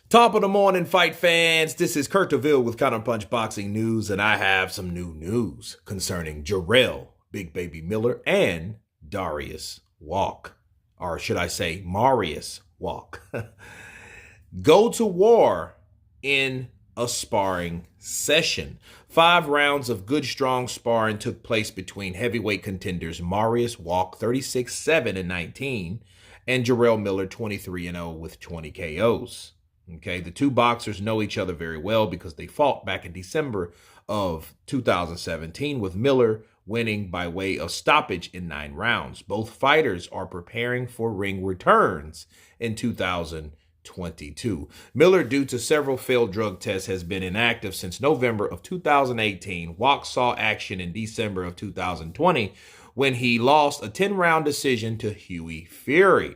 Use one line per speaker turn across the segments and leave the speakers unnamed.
Top of the morning, fight fans. This is Kurt DeVille with Counterpunch Boxing News, and I have some new news concerning Jarrell, Big Baby Miller, and Darius Wach, or should I say Mariusz Wach. Go to war in a sparring session. 5 rounds of good, strong sparring took place between heavyweight contenders Mariusz Wach, 36-7-19, and Jarrell Miller, 23-0 with 20 KOs. Okay, the two boxers know each other very well because they fought back in December of 2017, with Miller winning by way of stoppage in 9 rounds. Both fighters are preparing for ring returns in 2022. Miller, due to several failed drug tests, has been inactive since November of 2018. Wach saw action in December of 2020 when he lost a 10-round decision to Hughie Fury.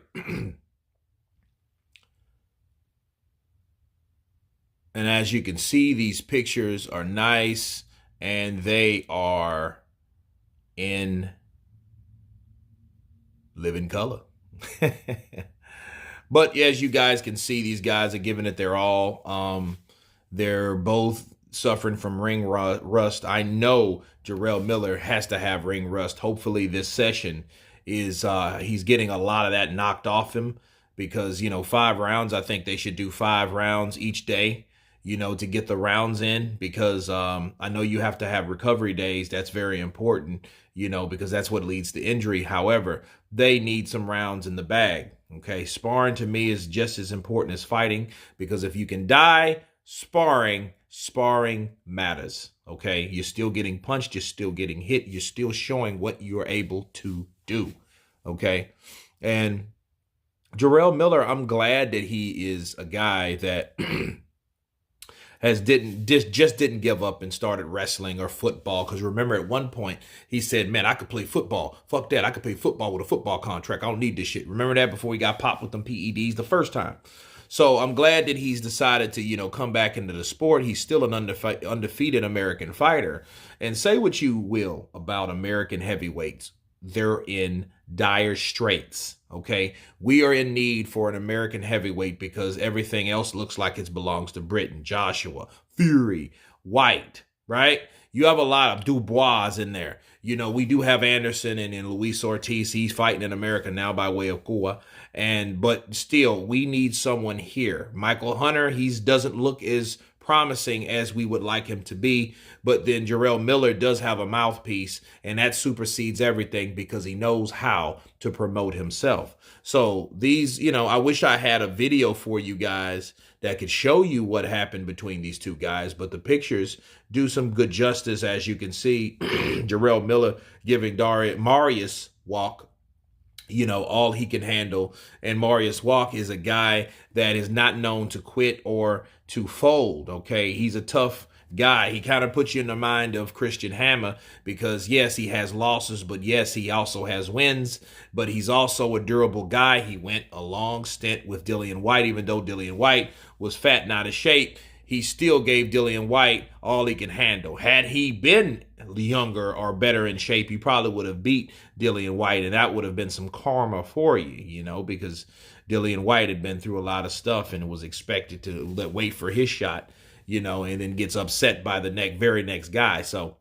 And as you can see, these pictures are nice and they are in living color. But as you guys can see, these guys are giving it their all. They're both suffering from ring rust. I know Jarrell Miller has to have ring rust. Hopefully this session is he's getting a lot of that knocked off him, because 5 rounds, I think they should do 5 rounds each day, to get the rounds in, because I know you have to have recovery days. That's very important, because that's what leads to injury. However, they need some rounds in the bag. Okay, sparring to me is just as important as fighting, because if you can die sparring matters. Okay, you're still getting punched, you're still getting hit, you're still showing what you're able to do. Okay, and Jarrell Miller, I'm glad that he is a guy that just didn't give up and started wrestling or football. Because remember, at one point he said, man, I could play football. Fuck that. I could play football with a football contract. I don't need this shit. Remember that, before he got popped with them PEDs the first time. So I'm glad that he's decided to, come back into the sport. He's still an undefeated American fighter. And say what you will about American heavyweights, they're in dire straits. Okay, we are in need for an American heavyweight, because everything else looks like it belongs to Britain. Joshua, Fury, White, right? You have a lot of Dubois in there. We do have Anderson and Luis Ortiz. He's fighting in America now by way of Cuba. But still, we need someone here. Michael Hunter, he doesn't look as promising as we would like him to be, but then Jarrell Miller does have a mouthpiece, and that supersedes everything, because he knows how to promote himself. So these, I wish I had a video for you guys that could show you what happened between these two guys, but the pictures do some good justice. As you can see, Jarrell Miller giving Mariusz Wach all he can handle. And Mariusz Wach is a guy that is not known to quit or to fold. Okay, he's a tough guy. He kind of puts you in the mind of Christian Hammer, because yes, he has losses, but yes, he also has wins. But he's also a durable guy. He went a long stint with Dillian Whyte. Even though Dillian Whyte was fat and out of shape, he still gave Dillian Whyte all he can handle. Had he been younger or better in shape, he probably would have beat Dillian Whyte, and that would have been some karma for you, because Dillian Whyte had been through a lot of stuff and was expected to wait for his shot, and then gets upset by the very next guy. So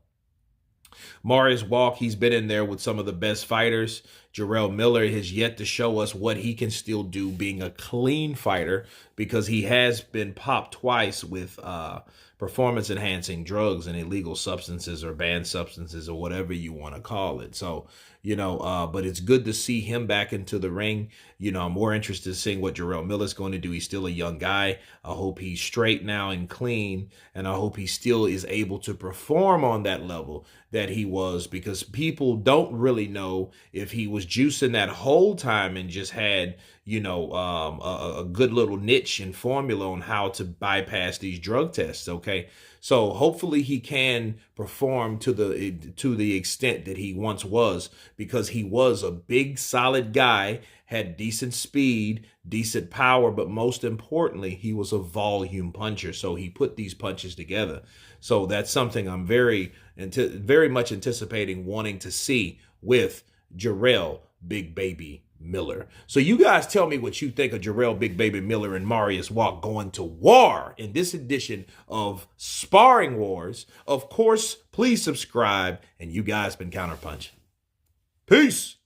Mariusz Wach, he's been in there with some of the best fighters. Jarrell Miller has yet to show us what he can still do being a clean fighter, because he has been popped twice with performance-enhancing drugs and illegal substances, or banned substances, or whatever you want to call it. So, but it's good to see him back into the ring. I'm more interested in seeing what Jarrell Miller's going to do. He's still a young guy. I hope he's straight now and clean, and I hope he still is able to perform on that level that he was, because people don't really know if he was juicing that whole time and just had, a good little niche and formula on how to bypass these drug tests. Okay, so hopefully he can perform to the extent that he once was, because he was a big, solid guy, had decent speed, decent power, but most importantly, he was a volume puncher. So he put these punches together. So that's something I'm very much anticipating wanting to see with Jarrell Big Baby Miller. So you guys tell me what you think of Jarrell Big Baby Miller and Mariusz Wach going to war in this edition of Sparring Wars. Of course, please subscribe, and you guys been Counterpunch. Peace.